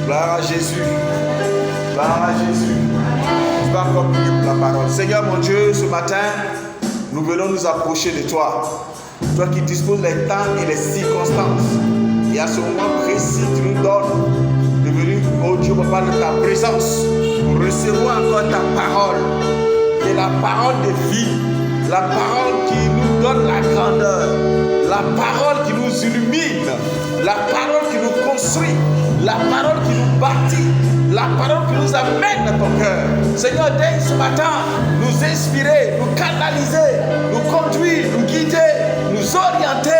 Gloire à Jésus. Gloire à Jésus. Je vais encore prier pour la parole. Seigneur mon Dieu, ce matin, nous venons nous approcher de toi. Toi qui disposes les temps et les circonstances. Et à ce moment précis, tu nous donnes de venir, oh Dieu, papa, de ta présence pour recevoir encore ta parole. Et la parole de vie, la parole qui nous donne la grandeur, la parole qui nous illumine, la parole qui nous construit, la parole qui nous bâtit, la parole qui nous amène dans ton cœur. Seigneur, dès ce matin, nous inspirer, nous canaliser, nous conduire, nous guider, nous orienter,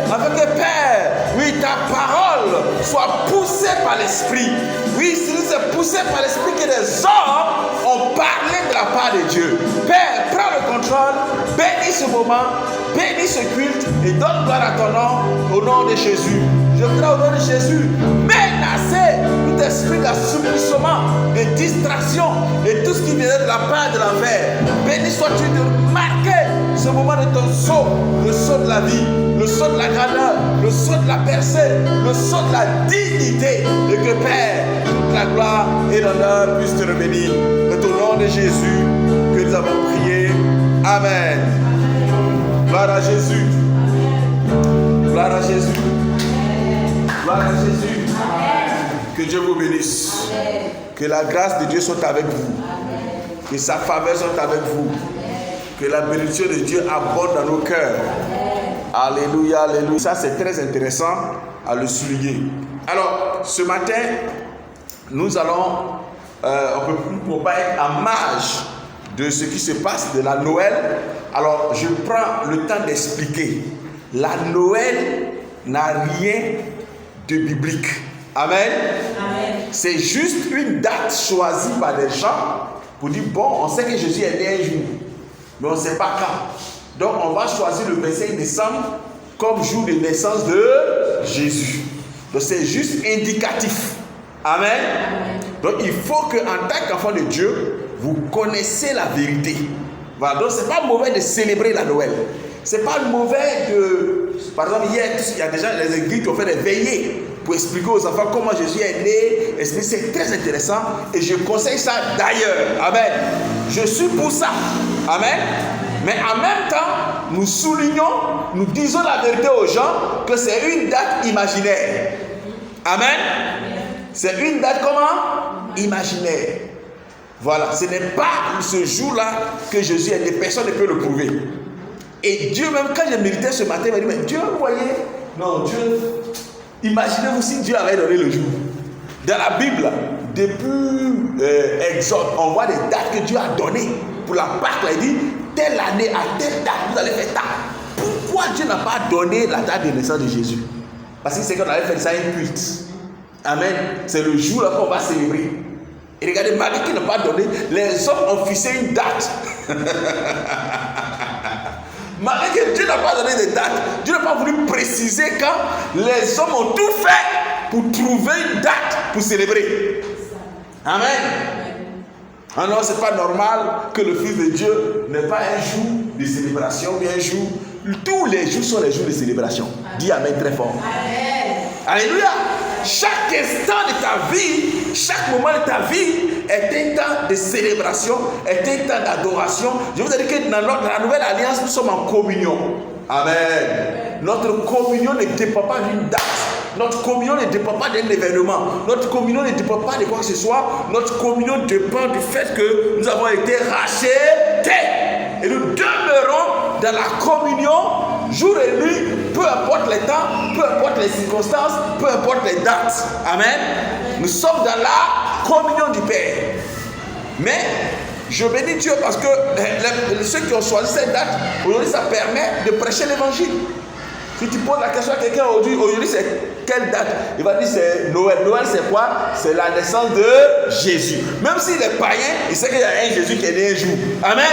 afin que Père, oui, ta parole soit poussée par l'Esprit. Oui, si c'est poussé par l'Esprit que les hommes ont parlé de la part de Dieu. Père, prends le contrôle, bénis ce moment, bénis ce culte et donne gloire à ton nom, au nom de Jésus. Je voudrais au nom de Jésus menacer tout esprit d'assouplissement, de distraction et tout ce qui vient de la part de l'enfer. Bénis sois-tu de marquer ce moment de ton saut, le saut de la vie, le saut de la grandeur, le saut de la percée, le saut de la dignité. Et que Père, toute la gloire et l'honneur puissent te revenir. C'est au nom de Jésus que nous avons prié. Amen. Gloire à Jésus. Gloire à Jésus. Gloire à Jésus. Que Dieu vous bénisse. Que la grâce de Dieu soit avec vous. Que sa faveur soit avec vous. Que la bénédiction de Dieu abonde dans nos cœurs. Alléluia, alléluia. Ça, c'est très intéressant à le souligner. Alors, ce matin, nous allons, on peut pas être en marge de ce qui se passe de la Noël. Alors, je prends le temps d'expliquer. La Noël n'a rien de biblique. Amen. Amen. C'est juste une date choisie par des gens pour dire, bon, on sait que Jésus est né un jour, mais on ne sait pas quand. Donc, on va choisir le 25 décembre comme jour de naissance de Jésus. Donc, c'est juste indicatif. Amen. Amen. Donc, il faut qu'en tant qu'enfant de Dieu, vous connaissez la vérité. Voilà. Donc, ce n'est pas mauvais de célébrer la Noël. Ce n'est pas mauvais de... Par exemple, hier, il y a déjà les églises qui ont fait des veillées pour expliquer aux enfants comment Jésus est né. C'est très intéressant et je conseille ça d'ailleurs. Amen. Je suis pour ça. Amen. Mais en même temps, nous soulignons, nous disons la vérité aux gens que c'est une date imaginaire. Amen. C'est une date comment? Imaginaire. Voilà. Ce n'est pas ce jour-là que Jésus est né. Personne ne peut le prouver. Et Dieu, même quand j'ai médité ce matin, il m'a dit, mais Dieu, vous voyez, non, Dieu, imaginez-vous si Dieu avait donné le jour. Dans la Bible, depuis Exode, on voit des dates que Dieu a données pour la Pâque. Là, il dit, telle année, à telle date, vous allez faire ça. Pourquoi Dieu n'a pas donné la date de naissance de Jésus? Parce qu'il sait qu'on allait faire ça un culte. Amen. C'est le jour là qu'on va célébrer. Et regardez, Marie qui n'a pas donné, les hommes ont fixé une date. Malgré que Dieu n'a pas donné de date, Dieu n'a pas voulu préciser quand les hommes ont tout fait pour trouver une date pour célébrer. Amen. Alors, ce n'est pas normal que le Fils de Dieu n'ait pas un jour de célébration, mais un jour. Tous les jours sont les jours de célébration. Dis Amen très fort. Amen. Alléluia. Chaque instant de ta vie, chaque moment de ta vie est un temps de célébration, est un temps d'adoration. Je vous ai dit que dans la nouvelle alliance, nous sommes en communion. Amen. Notre communion ne dépend pas d'une date. Notre communion ne dépend pas d'un événement. Notre communion ne dépend pas de quoi que ce soit. Notre communion dépend du fait que nous avons été rachetés. Et nous demeurons dans la communion jour et nuit, peu importe les temps, peu importe les circonstances, peu importe les dates. Amen. Nous sommes dans la communion du Père. Mais je bénis Dieu parce que ceux qui ont choisi cette date, aujourd'hui ça permet de prêcher l'évangile. Si tu poses la question à quelqu'un aujourd'hui c'est quelle date? Il va dire c'est Noël. Noël c'est quoi? C'est la naissance de Jésus. Même s'il est païen, il sait qu'il y a un Jésus qui est né un jour. Amen.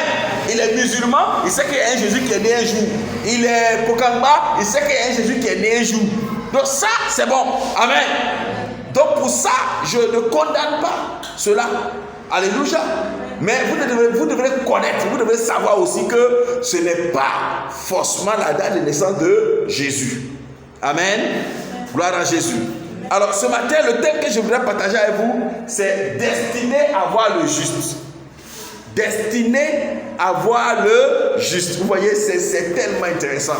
Il est musulman, il sait qu'il y a un Jésus qui est né un jour. Il est Kokamba, il sait qu'il y a un Jésus qui est né un jour. Donc ça c'est bon. Amen. Donc pour ça, je ne condamne pas cela. Alléluia. Mais vous devrez connaître, vous devrez savoir aussi que ce n'est pas forcément la date de naissance de Jésus. Amen. Gloire à Jésus. Alors ce matin, le thème que je voudrais partager avec vous, c'est destiné à voir le juste. Destiné à voir le juste. Vous voyez, c'est tellement intéressant.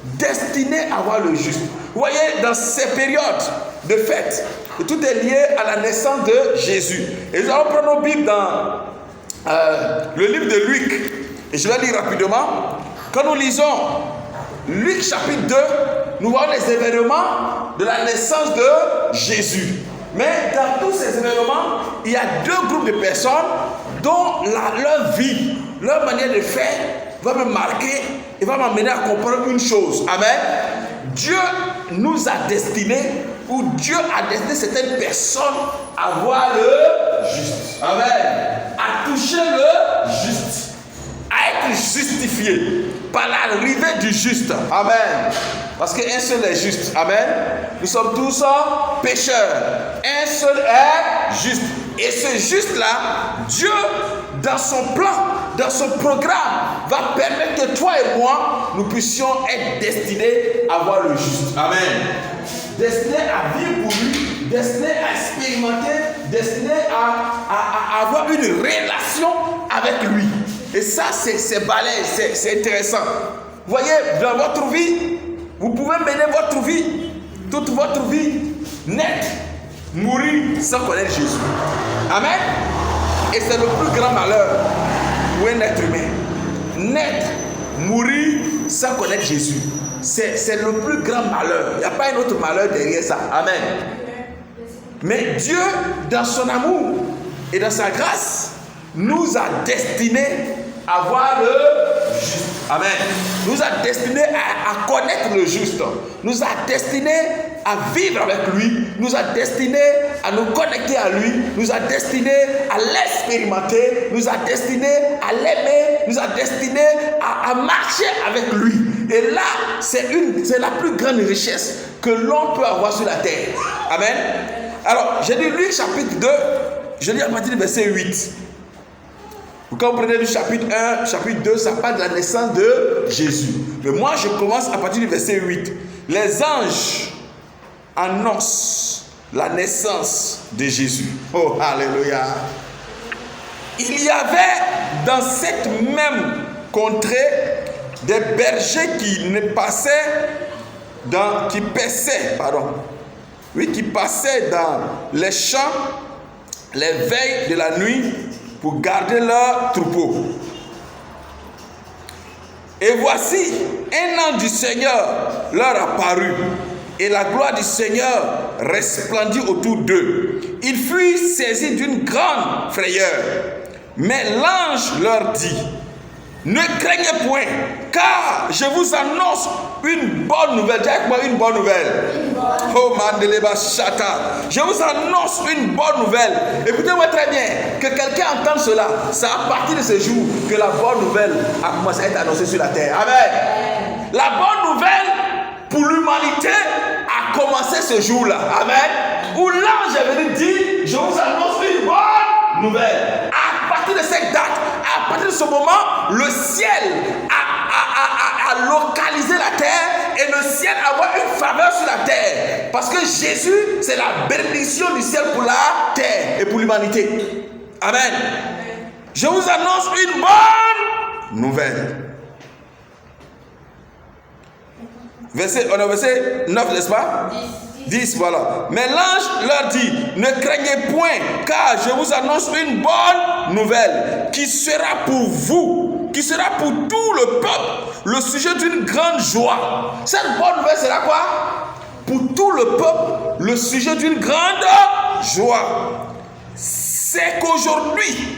Destiné à voir le juste. Vous voyez, dans ces périodes de fête, tout est lié à la naissance de Jésus. Et nous allons prendre nos Bibles dans le livre de Luc. Et je vais lire rapidement. Quand nous lisons Luc chapitre 2, nous voyons les événements de la naissance de Jésus. Mais dans tous ces événements, il y a deux groupes de personnes dont leur vie, leur manière de faire va me marquer et va m'amener à comprendre une chose. Amen. Dieu nous a destinés, ou Dieu a destiné certaines personnes à voir le juste. Amen. À toucher le juste. À être justifié par l'arrivée du juste. Amen. Parce qu'un seul est juste. Amen. Nous sommes tous pécheurs. Un seul est juste. Et ce juste-là, Dieu, dans son plan, dans son programme, va permettre que toi et moi, nous puissions être destinés à voir le juste. Amen. Destinés à vivre pour lui, destinés à expérimenter, destinés à avoir une relation avec lui. Et ça, c'est balèze, c'est intéressant. Vous voyez, dans votre vie, vous pouvez mener votre vie, toute votre vie, naître, mourir sans connaître Jésus. Amen. Et c'est le plus grand malheur pour un être humain. Naître, mourir sans connaître Jésus. C'est le plus grand malheur. Il n'y a pas un autre malheur derrière ça. Amen. Mais Dieu, dans son amour et dans sa grâce, nous a destinés à voir le juste. Amen. Nous a destinés à connaître le juste. Nous a destinés à vivre avec lui. Nous a destinés à nous connecter à lui. Nous a destinés à l'expérimenter. Nous a destinés à l'aimer. Nous a destinés à marcher avec lui. Et là, c'est la plus grande richesse que l'on peut avoir sur la terre. Amen. Alors, j'ai lu Luc chapitre 2. Je lis à partir du verset 8. Quand vous prenez le chapitre 1, chapitre 2, ça parle de la naissance de Jésus. Mais moi, je commence à partir du verset 8. Les anges annoncent la naissance de Jésus. Oh, alléluia. Il y avait dans cette même contrée des bergers qui passaient dans les champs les veilles de la nuit pour garder leur troupeau. Et voici, un ange du Seigneur leur apparut, et la gloire du Seigneur resplendit autour d'eux. Ils furent saisis d'une grande frayeur. Mais l'ange leur dit: ne craignez point, car je vous annonce une bonne nouvelle. Dis avec moi, une bonne nouvelle. Oh Mandeleba Chata. Je vous annonce une bonne nouvelle. Écoutez-moi très bien. Que quelqu'un entende cela. C'est à partir de ce jour que la bonne nouvelle a commencé à être annoncée sur la terre. Amen. La bonne nouvelle pour l'humanité a commencé ce jour-là. Amen. Où l'ange est venu dire: je vous annonce une bonne nouvelle. À partir de cette date, à partir de ce moment, le ciel a localisé la terre et le ciel a avoir une faveur sur la terre. Parce que Jésus, c'est la bénédiction du ciel pour la terre et pour l'humanité. Amen. Je vous annonce une bonne nouvelle. On a verset 9, n'est-ce pas? 10, voilà. Mais l'ange leur dit: ne craignez point, car je vous annonce une bonne nouvelle qui sera pour vous, qui sera pour tout le peuple, le sujet d'une grande joie. Cette bonne nouvelle sera quoi? Pour tout le peuple, le sujet d'une grande joie. C'est qu'aujourd'hui,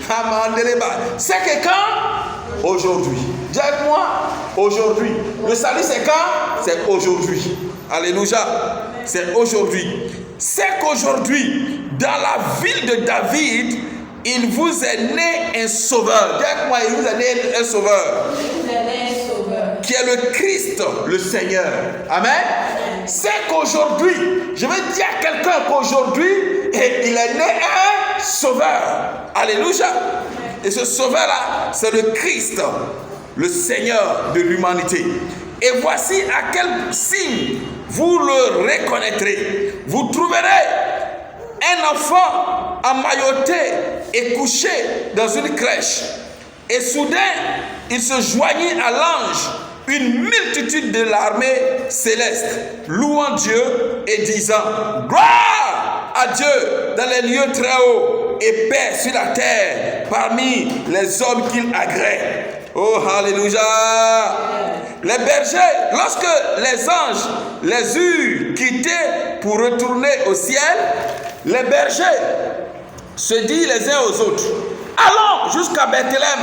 c'est que quand? Aujourd'hui. Dis avec moi, aujourd'hui. Le salut c'est quand? C'est aujourd'hui. Alléluia. C'est aujourd'hui. C'est qu'aujourd'hui, dans la ville de David, il vous est né un sauveur. Dis avec moi, il vous est né un sauveur. Qui est le Christ, le Seigneur. Amen. C'est qu'aujourd'hui, je vais dire à quelqu'un qu'aujourd'hui, il est né un sauveur. Alléluia. Et ce sauveur-là, c'est le Christ, le Seigneur de l'humanité. Et voici à quel signe vous le reconnaîtrez. vous trouverez un enfant emmailloté et couché dans une crèche. Et soudain, il se joignit à l'ange une multitude de l'armée céleste, louant Dieu et disant: gloire à Dieu dans les lieux très hauts et paix sur la terre parmi les hommes qu'il agrée. Oh, alléluia! Les bergers, lorsque les anges les eurent quittés pour retourner au ciel, les bergers se disent les uns aux autres: allons jusqu'à Bethléem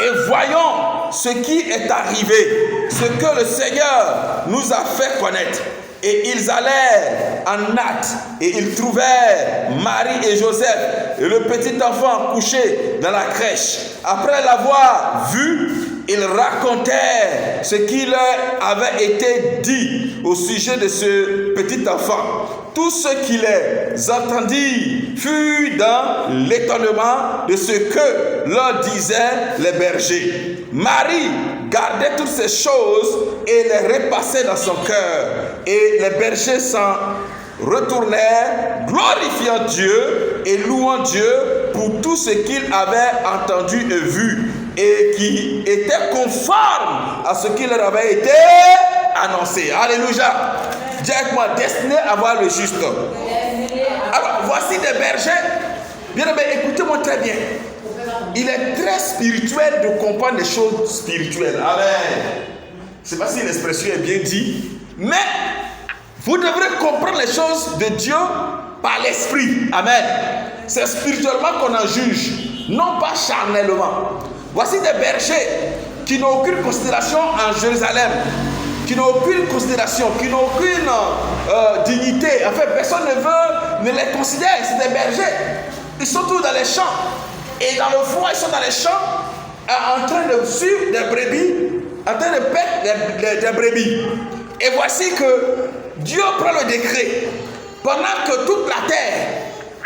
et voyons ce qui est arrivé, ce que le Seigneur nous a fait connaître. Et ils allèrent en hâte et ils trouvèrent Marie et Joseph et le petit enfant couché dans la crèche. Après l'avoir vu, ils racontèrent ce qui leur avait été dit au sujet de ce petit enfant. Tous ceux qui les entendirent furent dans l'étonnement de ce que leur disaient les bergers. Marie gardait toutes ces choses et les repassait dans son cœur. Et les bergers s'en retournèrent, glorifiant Dieu et louant Dieu pour tout ce qu'ils avaient entendu et vu, et qui était conforme à ce qui leur avait été annoncé. Alléluia. Dis avec moi: destiné à voir le juste. Alors, voici des bergers. Bien aimé, écoutez-moi très bien. Il est très spirituel de comprendre les choses spirituelles. Amen. Je ne sais pas si l'expression est bien dit, mais vous devrez comprendre les choses de Dieu par l'esprit. Amen. C'est spirituellement qu'on en juge, non pas charnellement. Voici des bergers qui n'ont aucune considération en Jérusalem, qui n'ont aucune considération, qui n'ont aucune dignité. En fait, personne ne les considère. C'est des bergers. Ils sont tous dans les champs. Et dans le froid, ils sont dans les champs en train de suivre des brebis, en train de paître des brebis. Et voici que Dieu prend le décret. Pendant que toute la terre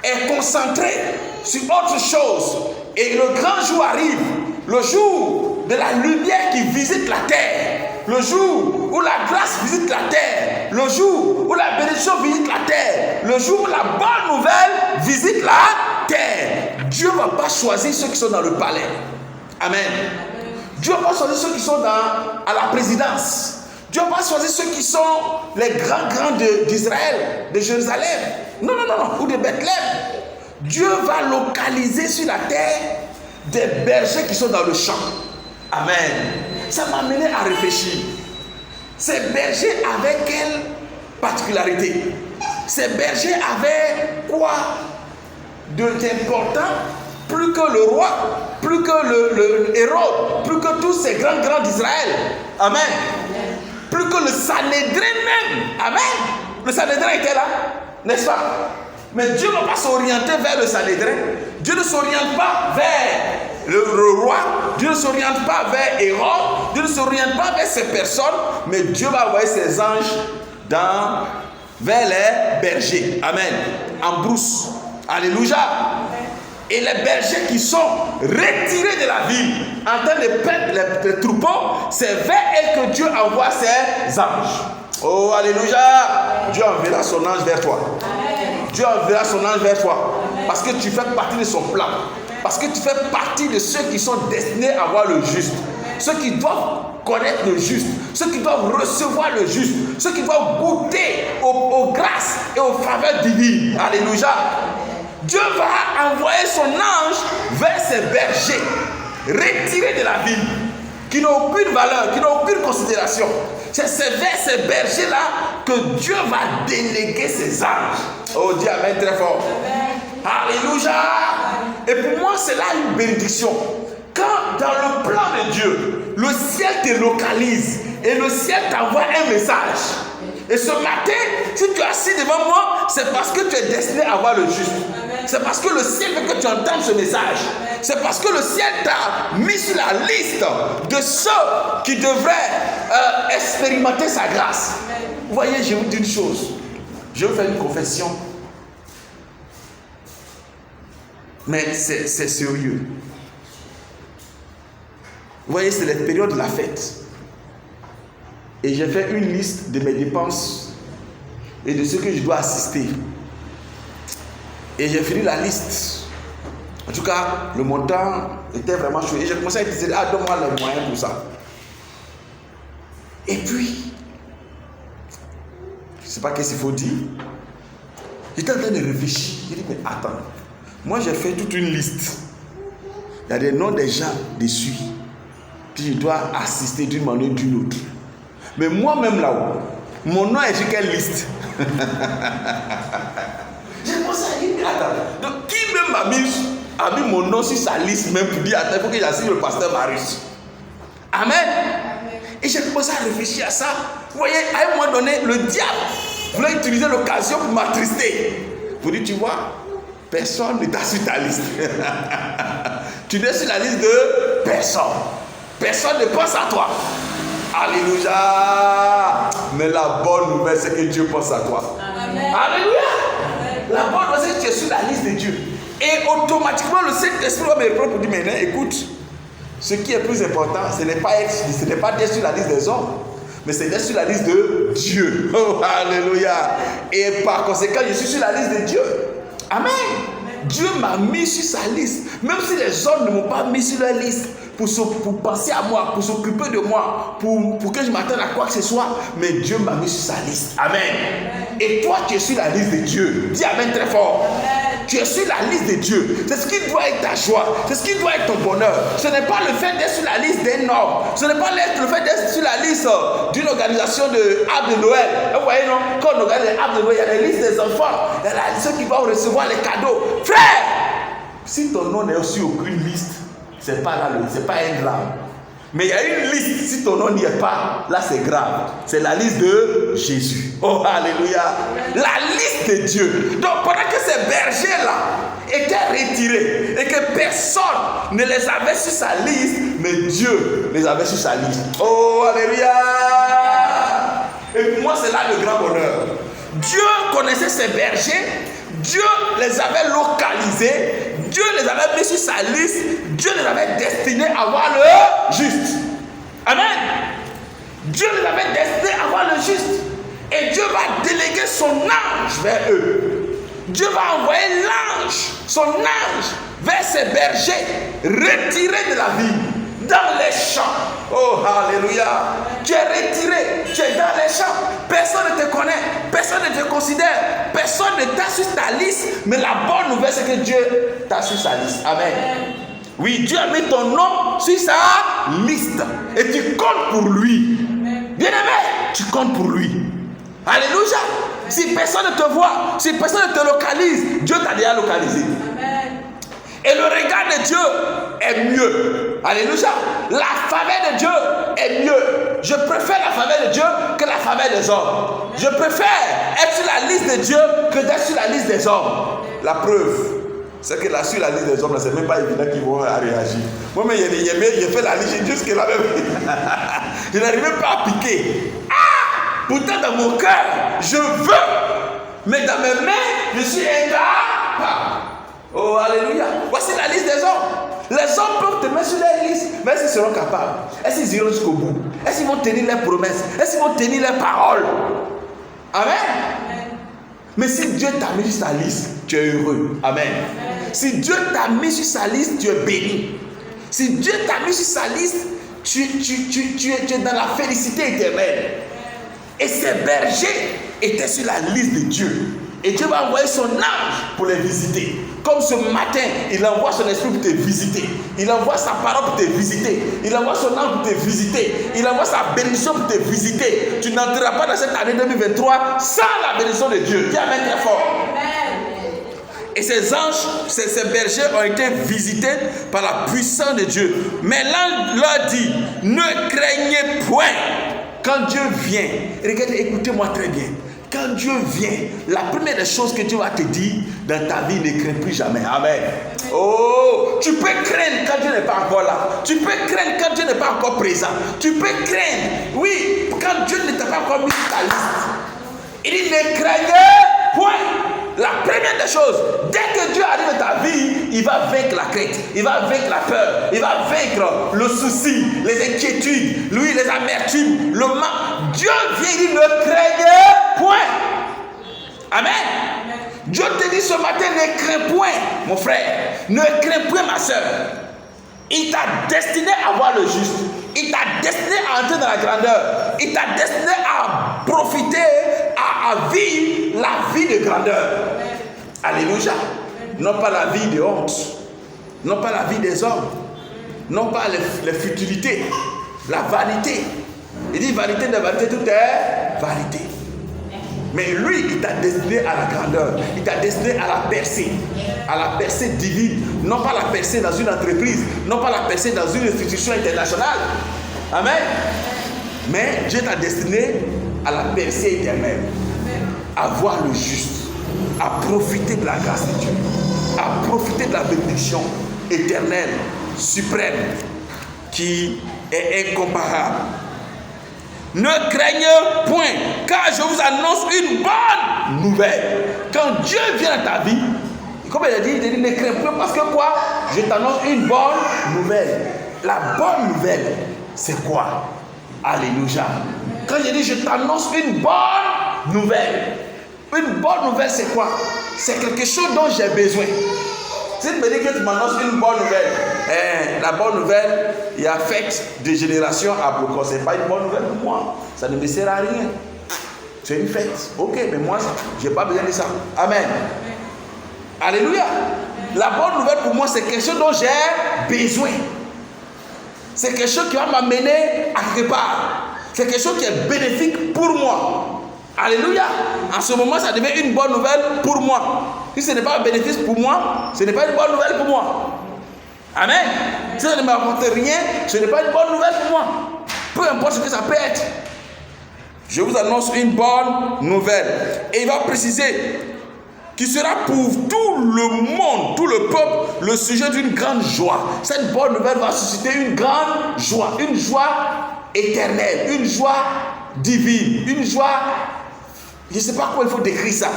est concentrée sur autre chose, et le grand jour arrive, le jour de la lumière qui visite la terre, le jour où la grâce visite la terre, le jour où la bénédiction visite la terre, le jour où la bonne nouvelle visite la terre. Dieu ne va pas choisir ceux qui sont dans le palais. Amen. Dieu ne va pas choisir ceux qui sont à la présidence. Dieu ne va pas choisir ceux qui sont les grands d'Israël, de Jérusalem. Non, ou de Bethléem. Dieu va localiser sur la terre des bergers qui sont dans le champ. Amen. Ça m'a amené à réfléchir. Ces bergers avaient quelle particularité? Ces bergers avaient quoi d'important, plus que le roi, plus que le héros, plus que tous ces grands d'Israël? Amen. Plus que le Sanhédrin même. Amen. Le Sanhédrin était là, n'est-ce pas? Mais Dieu ne va pas s'orienter vers le Sanhédrin. Dieu ne s'oriente pas vers le roi. Dieu ne s'oriente pas vers Hérode. Dieu ne s'oriente pas vers ces personnes. Mais Dieu va envoyer ses anges vers les bergers. Amen. En brousse. Alléluia. Et les bergers qui sont retirés de la ville en train de perdre les troupeaux, c'est vers eux que Dieu envoie ses anges. Oh, alléluia. Dieu enverra son ange vers toi. Dieu enverra son ange vers toi. Parce que tu fais partie de son plan. Parce que tu fais partie de ceux qui sont destinés à voir le juste. Ceux qui doivent connaître le juste. Ceux qui doivent recevoir le juste. Ceux qui doivent goûter aux grâces et aux faveurs divines. Alléluia. Dieu va envoyer son ange vers ces bergers retirés de la ville, qui n'ont aucune valeur, qui n'ont aucune considération. C'est vers ces bergers-là que Dieu va déléguer ses anges. Oh, dis amen très fort. Amen. Alléluia. Et pour moi, c'est là une bénédiction. Quand dans le plan de Dieu, le ciel te localise et le ciel t'envoie un message. Et ce matin, si tu es assis devant moi, c'est parce que tu es destiné à voir le juste. C'est parce que le ciel veut que tu entendes ce message. C'est parce que le ciel t'a mis sur la liste de ceux qui devraient expérimenter sa grâce. Vous voyez, je vous dis une chose. Je vais vous faire une confession. Mais c'est sérieux. Vous voyez, c'est la période de la fête. Et j'ai fait une liste de mes dépenses et de ce que je dois assister. Et j'ai fini la liste. En tout cas, le montant était vraiment chaud. Et j'ai commencé à dire, ah, donne-moi les moyens pour ça. Et puis, je ne sais pas qu'est-ce qu'il faut dire. J'étais en train de réfléchir. J'ai dit, mais attends, moi j'ai fait toute une liste. Il y a des noms des gens dessus. Puis je dois assister d'une manière ou d'une autre. Mais moi-même là-haut, mon nom est sur quelle liste? J'ai pensé à dire, mais attends, donc qui même a mis mon nom sur sa liste même pour dire, attends, il faut que j'assiste le pasteur Marius. Amen. Et j'ai commencé à réfléchir à ça. Vous voyez, à un moment donné, le diable voulait utiliser l'occasion pour m'attrister. Pour dire, tu vois, personne n'est sur ta liste. Tu n'es sur la liste de personne. Personne ne pense à toi. Alléluia. Mais la bonne nouvelle, c'est que Dieu pense à toi. Amen. Alléluia. La bonne nouvelle, c'est que tu es sur la liste de Dieu. Et automatiquement, le Saint-Esprit va me répondre pour dire, mais écoute, ce qui est plus important, ce n'est pas d'être sur la liste des hommes, mais c'est d'être sur la liste de Dieu. Oh, alléluia. Et par conséquent, je suis sur la liste de Dieu. Amen. Dieu m'a mis sur sa liste. Même si les hommes ne m'ont pas mis sur leur liste pour penser à moi, pour s'occuper de moi, pour que je m'attende à quoi que ce soit, mais Dieu m'a mis sur sa liste. Amen. Et toi, tu es sur la liste de Dieu. Dis Amen très fort. Tu es sur la liste de Dieu. C'est ce qui doit être ta joie. C'est ce qui doit être ton bonheur. Ce n'est pas le fait d'être sur la liste d'un homme. Ce n'est pas le fait d'être sur la liste d'une organisation de arbre de Noël. Vous voyez, non? Quand on regarde les arbres de Noël, il y a la liste des enfants. Il y a ceux qui vont recevoir les cadeaux. Frère, si ton nom n'est sur aucune liste, c'est pas un drame. Mais il y a une liste, si ton nom n'y est pas, là c'est grave. C'est la liste de Jésus. Oh, alléluia. La liste de Dieu. Donc pendant que ces bergers-là étaient retirés et que personne ne les avait sur sa liste, mais Dieu les avait sur sa liste. Oh, alléluia. Et pour moi, c'est là le grand bonheur. Dieu connaissait ces bergers. Dieu les avait localisés. Dieu les avait mis sur sa liste. Dieu les avait destinés à voir le juste. Amen. Dieu les avait destinés à voir le juste. Et Dieu va déléguer son ange vers eux. Dieu va envoyer son ange vers ces bergers retirés de la ville, dans les champs. Oh, alléluia. Tu es retiré, tu es dans les champs. Personne ne te connaît, personne ne te considère, personne ne t'a sur ta liste. Mais la bonne nouvelle, c'est que Dieu t'a sur sa liste. Amen. Oui, Dieu a mis ton nom sur sa liste. Et tu comptes pour lui. Bien-aimé, tu comptes pour lui. Alléluia. Si personne ne te voit, si personne ne te localise, Dieu t'a déjà localisé. Et le regard de Dieu est mieux. Alléluia. La faveur de Dieu est mieux. Je préfère la faveur de Dieu que la faveur des hommes. Je préfère être sur la liste de Dieu que d'être sur la liste des hommes. La preuve, c'est que là, sur la liste des hommes, c'est même pas évident qu'ils vont réagir. Moi-même, j'ai fait la liste jusqu'à là même. Je n'arrivais pas à piquer. Ah! Pourtant, dans mon cœur, je veux. Mais dans mes mains, je suis incapable. Oh, alléluia. Voici la liste des hommes. Les hommes peuvent te mettre sur leur liste, mais est-ce qu'ils seront capables? Est-ce qu'ils iront jusqu'au bout? Est-ce qu'ils vont tenir leurs promesses? Est-ce qu'ils vont tenir leurs paroles? Amen. Mais si Dieu t'a mis sur sa liste, tu es heureux. Amen. Si Dieu t'a mis sur sa liste, tu es béni. Si Dieu t'a mis sur sa liste, tu es dans la félicité éternelle. Et ces bergers étaient sur la liste de Dieu. Et Dieu va envoyer son ange pour les visiter. Comme ce matin, il envoie son esprit pour te visiter. Il envoie sa parole pour te visiter. Il envoie son ange pour te visiter. Il envoie sa bénédiction pour te visiter. Tu n'entreras pas dans cette année 2023 sans la bénédiction de Dieu. Dis amen très fort. Et ces anges, ces bergers ont été visités par la puissance de Dieu. Mais l'ange leur dit, ne craignez point. Quand Dieu vient, regardez, écoutez-moi très bien. Quand Dieu vient, la première des choses que Dieu va te dire dans ta vie, ne crains plus jamais. Amen. Oh, tu peux craindre quand Dieu n'est pas encore là. Tu peux craindre quand Dieu n'est pas encore présent. Tu peux craindre, oui, quand Dieu ne t'a pas encore mis sur ta liste. Il dit, ne craignez point. La première des choses, dès que Dieu arrive dans ta vie, il va vaincre la crainte, il va vaincre la peur, il va vaincre le souci, les inquiétudes, lui, les amertumes, le mal. Dieu vient, il dit, ne craignez point. Amen. Dieu te dit ce matin, ne crains point, mon frère. Ne crains point, ma soeur. Il t'a destiné à voir le juste. Il t'a destiné à entrer dans la grandeur. Il t'a destiné à profiter, à vivre la vie de grandeur. Alléluia. Non pas la vie de honte. Non pas la vie des hommes. Non pas les futilités. La vanité. Il dit vanité de vanité, tout est vanité. Mais lui, il t'a destiné à la grandeur. Il t'a destiné à la percée divine. Non pas la percée dans une entreprise. Non pas la percée dans une institution internationale. Amen. Mais Dieu t'a destiné à la percée éternelle. À voir le juste. À profiter de la grâce de Dieu. À profiter de la bénédiction éternelle, suprême, qui est incomparable. Ne craignez point, car je vous annonce une bonne nouvelle. Quand Dieu vient dans ta vie, comme il a dit, ne crains point parce que quoi? Je t'annonce une bonne nouvelle. La bonne nouvelle, c'est quoi? Alléluia. Quand je dis je t'annonce une bonne nouvelle, une bonne nouvelle, c'est quoi? C'est quelque chose dont j'ai besoin. Si tu me dis que tu m'annonces une bonne nouvelle, la bonne nouvelle, il affecte de génération à beaucoup. Ce n'est pas une bonne nouvelle pour moi. Ça ne me sert à rien. C'est une fête. Ok, mais moi, je n'ai pas besoin de ça. Amen. Alléluia. La bonne nouvelle pour moi, c'est quelque chose dont j'ai besoin. C'est quelque chose qui va m'amener à quelque part. C'est quelque chose qui est bénéfique pour moi. Alléluia. En ce moment, ça devient une bonne nouvelle pour moi. Si ce n'est pas un bénéfice pour moi, ce n'est pas une bonne nouvelle pour moi. Amen. Si ça ne m'apporte rien, ce n'est pas une bonne nouvelle pour moi. Peu importe ce que ça peut être. Je vous annonce une bonne nouvelle. Et il va préciser qu'il sera pour tout le monde, tout le peuple, le sujet d'une grande joie. Cette bonne nouvelle va susciter une grande joie. Une joie éternelle. Une joie divine. Une joie... Je ne sais pas comment il faut décrire ça.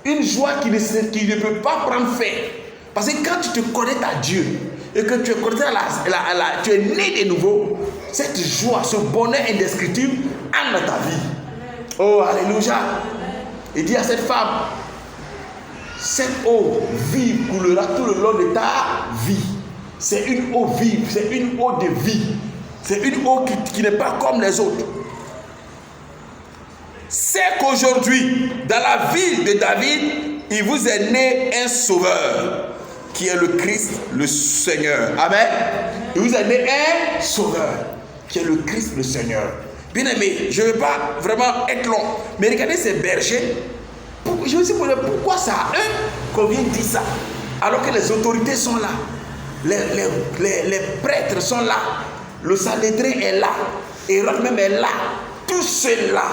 Une joie qui ne peut pas prendre fin. Parce que quand tu te connectes à Dieu et que tu es connecté tu es né de nouveau, cette joie, ce bonheur indescriptible entre dans ta vie. Oh, alléluia. Il dit à cette femme, cette eau vive coulera tout le long de ta vie. C'est une eau vive, c'est une eau de vie. C'est une eau qui n'est pas comme les autres. C'est qu'aujourd'hui, dans la ville de David, il vous est né un sauveur, qui est le Christ, le Seigneur. Amen. Il vous est né un sauveur, qui est le Christ, le Seigneur. Bien aimé, je ne veux pas vraiment être long, mais regardez ces bergers. Je me suis posé pourquoi ça a eux qu'on vient dire ça, alors que les autorités sont là, les prêtres sont là, le Sanhédrin est là, Hérode même est là. Tout cela,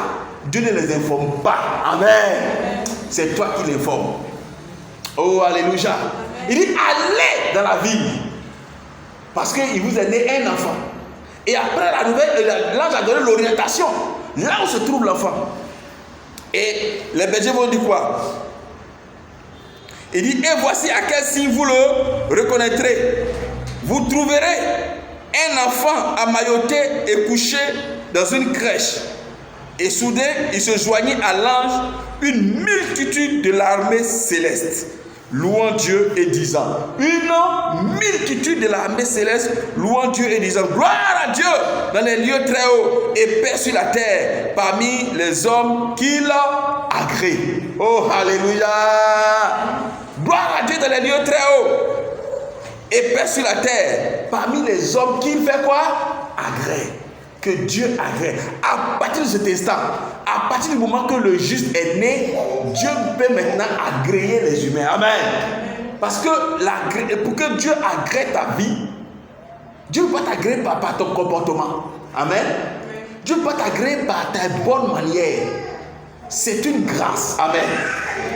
Dieu ne les informe pas. Amen. C'est toi qui l'informes. Oh, alléluia. Il dit, allez dans la ville. Parce qu'il vous est né un enfant. Et après la nouvelle, l'ange a donné l'orientation. Là où se trouve l'enfant. Et les bergers vont dire quoi? Il dit, et voici à quel signe vous le reconnaîtrez. Vous trouverez un enfant emmailloté et couché dans une crèche. Et soudain, il se joignit à l'ange une multitude de l'armée céleste, louant Dieu et disant, une multitude de l'armée céleste, louant Dieu et disant, gloire à Dieu dans les lieux très hauts et paix sur la terre parmi les hommes qu'il agrée. Oh, alléluia. Gloire à Dieu dans les lieux très hauts et paix sur la terre parmi les hommes qu'il fait quoi? Agrée. Que Dieu agrée. À partir de cet instant, à partir du moment que le juste est né, Dieu peut maintenant agréer les humains. Amen. Parce que pour que Dieu agrée ta vie, Dieu ne peut pas t'agréer par ton comportement. Amen. Dieu ne peut pas t'agréer par ta bonne manière. C'est une grâce. Amen.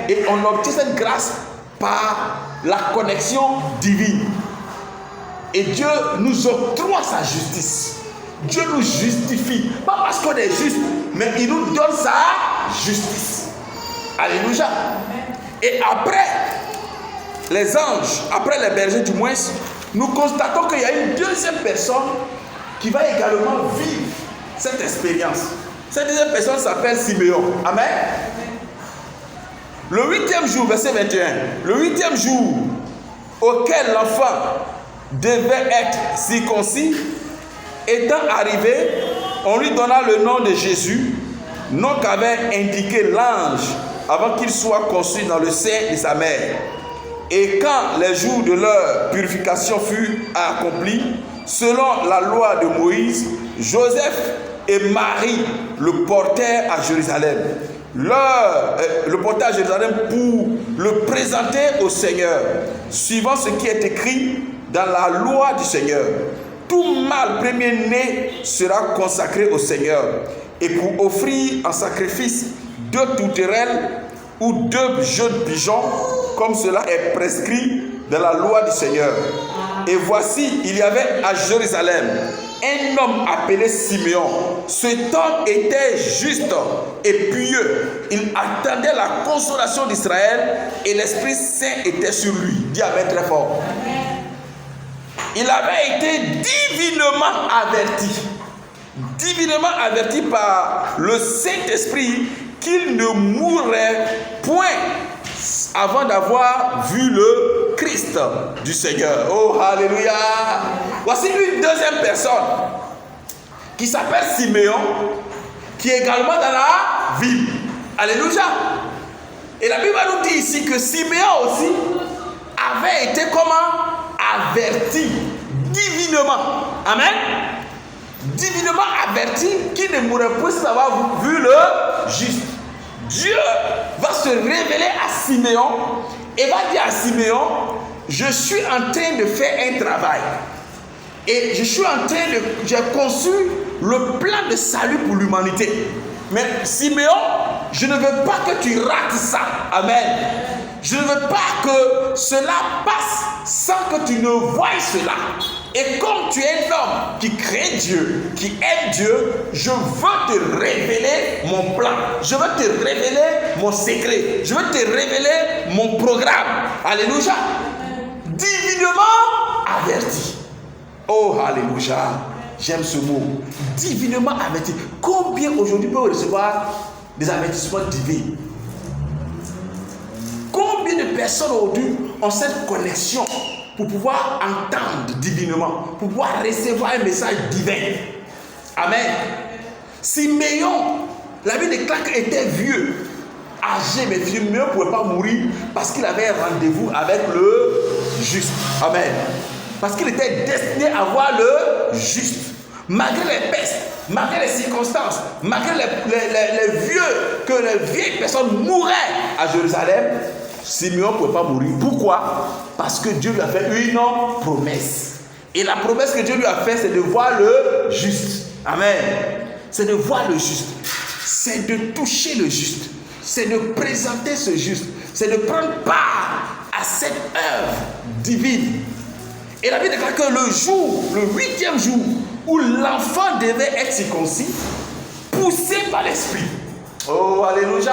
Et on obtient cette grâce par la connexion divine. Et Dieu nous octroie sa justice. Dieu nous justifie, pas parce qu'on est juste, mais il nous donne sa justice. Alléluia. Et après, les anges, après les bergers du moins, nous constatons qu'il y a une deuxième personne qui va également vivre cette expérience. Cette deuxième personne s'appelle Siméon. Amen. Le 8e jour, verset 21, le 8e jour auquel l'enfant devait être circoncis, étant arrivé, on lui donna le nom de Jésus, nom qu'avait indiqué l'ange avant qu'il soit conçu dans le sein de sa mère. Et quand les jours de leur purification furent accomplis, selon la loi de Moïse, Joseph et Marie le portèrent à Jérusalem. Le portèrent à Jérusalem pour le présenter au Seigneur, suivant ce qui est écrit dans la loi du Seigneur. Tout mâle premier-né sera consacré au Seigneur, et pour offrir en sacrifice 2 tourterelles ou 2 jeunes pigeons, comme cela est prescrit dans la loi du Seigneur. Et voici, il y avait à Jérusalem un homme appelé Simeon. Cet homme était juste et pieux. Il attendait la consolation d'Israël et l'Esprit Saint était sur lui. Dis amen très fort. Il avait été divinement averti par le Saint-Esprit qu'il ne mourrait point avant d'avoir vu le Christ du Seigneur. Oh, alléluia. Voici une deuxième personne qui s'appelle Simeon, qui est également dans la ville. Alléluia. Et la Bible nous dit ici que Simeon aussi avait été averti divinement. Amen. Divinement averti qu'il ne mourrait point sans avoir vu le juste. Dieu va se révéler à Simeon et va dire à Simeon, je suis en train de faire un travail et j'ai conçu le plan de salut pour l'humanité. Mais Simeon, je ne veux pas que tu rates ça. Amen. Je ne veux pas que cela passe sans que tu ne voies cela. Et comme tu es un homme qui craint Dieu, qui aime Dieu, je veux te révéler mon plan. Je veux te révéler mon secret. Je veux te révéler mon programme. Alléluia. Divinement averti. Oh, alléluia. J'aime ce mot. Divinement averti. Combien aujourd'hui peut recevoir des avertissements divins? Combien de personnes aujourd'hui ont cette connexion pour pouvoir entendre divinement, pour pouvoir recevoir un message divin? Amen. Simeon, la Bible déclare qu'il était vieux, âgé, mais Simeon ne pouvait pas mourir parce qu'il avait un rendez-vous avec le juste. Amen. Parce qu'il était destiné à voir le juste. Malgré les pestes, malgré les circonstances, malgré les vieilles personnes mouraient à Jérusalem, Simeon ne pouvait pas mourir. Pourquoi? Parce que Dieu lui a fait une promesse. Et la promesse que Dieu lui a faite, c'est de voir le juste. Amen. C'est de voir le juste. C'est de toucher le juste. C'est de présenter ce juste. C'est de prendre part à cette œuvre divine. Et la Bible déclare que le 8e jour, où l'enfant devait être circoncis, poussé par l'Esprit. Oh, alléluia.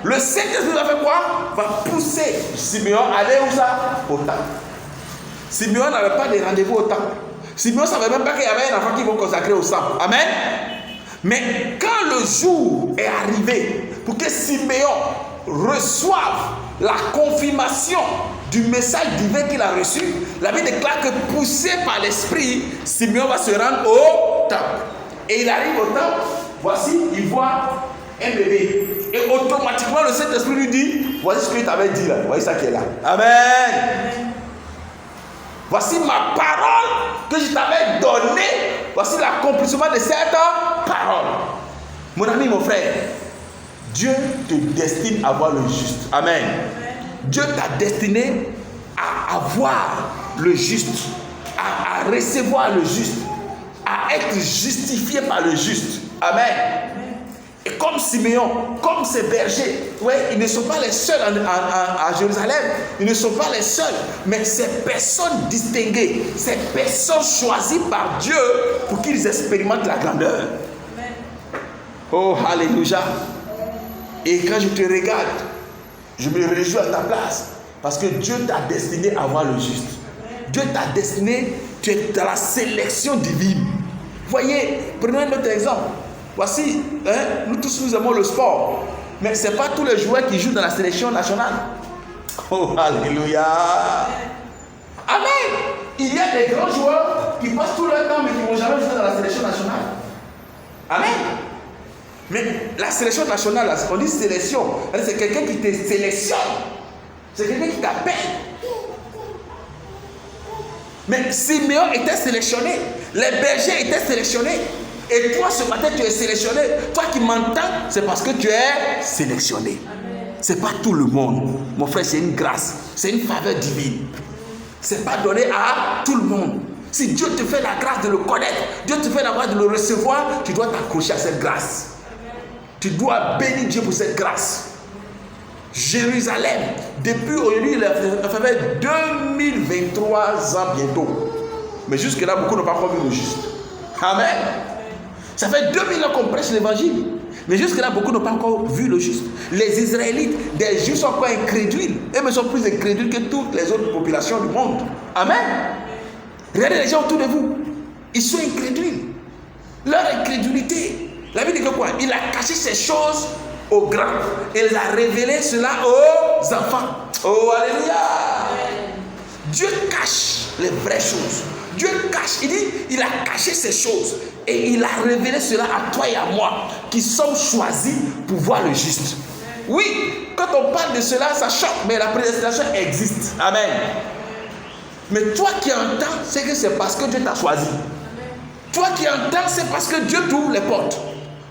Le Saint-Esprit va faire quoi? Va pousser Simeon à aller où ça? Au temple. Simeon n'avait pas de rendez-vous au temple. Simeon ne savait même pas qu'il y avait un enfant qui va consacrer au sang. Amen. Mais quand le jour est arrivé pour que Simeon reçoive la confirmation du message divin qu'il a reçu, la Bible déclare que poussé par l'Esprit, Simeon va se rendre au temple. Et il arrive au temple, voici, il voit un bébé. Et automatiquement, le Saint-Esprit lui dit, voici ce que je t'avais dit là, voici ça qui est là. Amen. Voici ma parole que je t'avais donnée. Voici l'accomplissement de cette parole. Mon ami, mon frère, Dieu te destine à voir le juste. Amen. Dieu t'a destiné à avoir le juste, à recevoir le juste, à être justifié par le juste. Amen. Et comme Simeon, comme ces bergers, ouais, ils ne sont pas les seuls à Jérusalem, ils ne sont pas les seuls, mais ces personnes distinguées, ces personnes choisies par Dieu pour qu'ils expérimentent la grandeur. Amen. Oh, alléluia. Et quand je te regarde, je me réjouis à ta place, parce que Dieu t'a destiné à voir le juste. Dieu t'a destiné, tu es dans la sélection divine. Voyez, prenons un autre exemple. Voici, nous tous nous aimons le sport. Mais ce n'est pas tous les joueurs qui jouent dans la sélection nationale. Oh, alléluia. Amen. Il y a des grands joueurs qui passent tout leur temps mais qui ne vont jamais jouer dans la sélection nationale. Amen. Mais la sélection nationale, là, on dit sélection, c'est quelqu'un qui te sélectionne. C'est quelqu'un qui t'appelle. Mais Siméon était sélectionné. Les bergers étaient sélectionnés. Et toi, ce matin, tu es sélectionné. Toi qui m'entends, c'est parce que tu es sélectionné. Ce n'est pas tout le monde. Mon frère, c'est une grâce. C'est une faveur divine. Ce n'est pas donné à tout le monde. Si Dieu te fait la grâce de le connaître, Dieu te fait la grâce de le recevoir, tu dois t'accrocher à cette grâce. Tu dois bénir Dieu pour cette grâce. Jérusalem, depuis aujourd'hui, il a fait 2023 ans bientôt. Mais jusque-là, beaucoup n'ont pas encore vu le juste. Amen. Ça fait 2000 ans qu'on prêche l'évangile. Mais jusque-là, beaucoup n'ont pas encore vu le juste. Les Israélites, des Juifs sont encore incrédules. Eux sont plus incrédules que toutes les autres populations du monde. Amen. Regardez les gens autour de vous. Ils sont incrédules. Leur incrédulité. La Bible dit que quoi? Il a caché ces choses aux grands. Et il a révélé cela aux enfants. Oh, alléluia. Dieu cache les vraies choses. Dieu cache. Il dit, il a caché ces choses. Et il a révélé cela à toi et à moi, qui sommes choisis pour voir le juste. Oui, quand on parle de cela, ça choque, mais la prédestination existe. Amen. Mais toi qui entends, c'est que c'est parce que Dieu t'a choisi. Toi qui entends, c'est parce que Dieu t'ouvre les portes.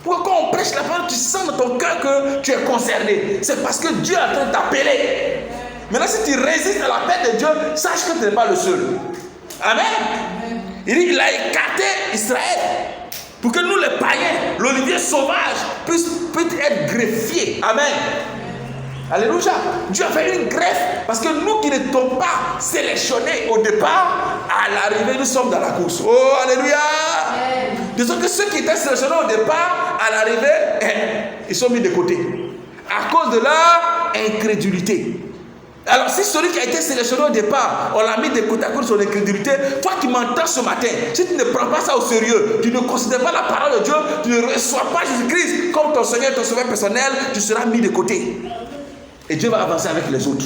Pourquoi quand on prêche la parole, tu sens dans ton cœur que tu es concerné? C'est parce que Dieu est en train de t'appeler. Maintenant, si tu résistes à l'appel de Dieu, sache que tu n'es pas le seul. Amen. Il dit, il a écarté Israël pour que nous, les païens, l'olivier sauvage, puisse être greffié. Amen. Alléluia. Dieu a fait une greffe parce que nous qui n'étions pas sélectionnés au départ, à l'arrivée, nous sommes dans la course. Oh, alléluia. Disons que ceux qui étaient sélectionnés au départ, à l'arrivée, ils sont mis de côté à cause de leur incrédulité. Alors si celui qui a été sélectionné au départ, on l'a mis de côté à cause de son incrédulité, toi qui m'entends ce matin, si tu ne prends pas ça au sérieux, tu ne considères pas la parole de Dieu, tu ne reçois pas Jésus-Christ comme ton Seigneur et ton Sauveur personnel, tu seras mis de côté. Et Dieu va avancer avec les autres.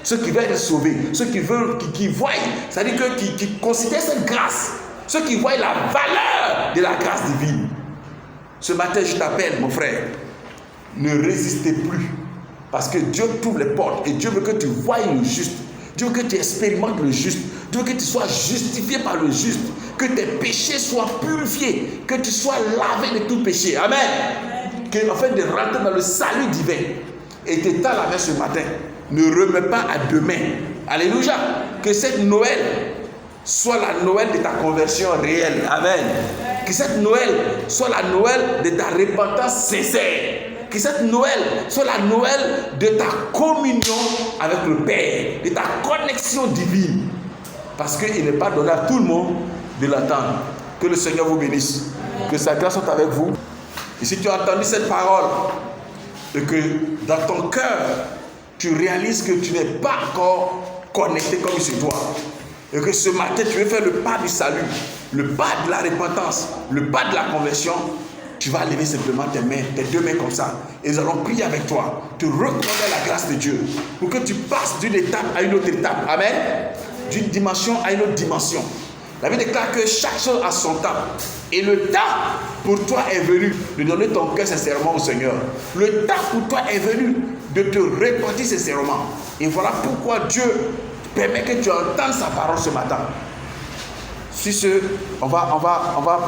Ceux qui veulent être sauvés, ceux qui veulent, qui voient, c'est-à-dire qui considèrent cette grâce, ceux qui voient la valeur de la grâce divine. Ce matin, je t'appelle, mon frère, ne résistez plus. Parce que Dieu t'ouvre les portes et Dieu veut que tu voies le juste. Dieu veut que tu expérimentes le juste. Dieu veut que tu sois justifié par le juste. Que tes péchés soient purifiés. Que tu sois lavé de tout péché. Amen. Afin de rentrer dans le salut divin. Et t'étends la main ce matin. Ne remets pas à demain. Alléluia. Que cette Noël soit la Noël de ta conversion réelle. Amen. Que cette Noël soit la Noël de ta repentance sincère. Que cette Noël soit la Noël de ta communion avec le Père, de ta connexion divine. Parce qu'il n'est pas donné à tout le monde de l'attendre. Que le Seigneur vous bénisse. Que sa grâce soit avec vous. Et si tu as entendu cette parole, et que dans ton cœur, tu réalises que tu n'es pas encore connecté comme il se doit, et que ce matin, tu veux faire le pas du salut, le pas de la repentance, le pas de la conversion, tu vas lever simplement tes mains, tes deux mains comme ça. Et nous allons prier avec toi. Te reconnaître la grâce de Dieu. Pour que tu passes d'une étape à une autre étape. Amen. D'une dimension à une autre dimension. La Bible déclare que chaque chose a son temps. Et le temps pour toi est venu de donner ton cœur sincèrement au Seigneur. Le temps pour toi est venu de te repentir sincèrement. Et voilà pourquoi Dieu permet que tu entendes sa parole ce matin. Sur ce, on va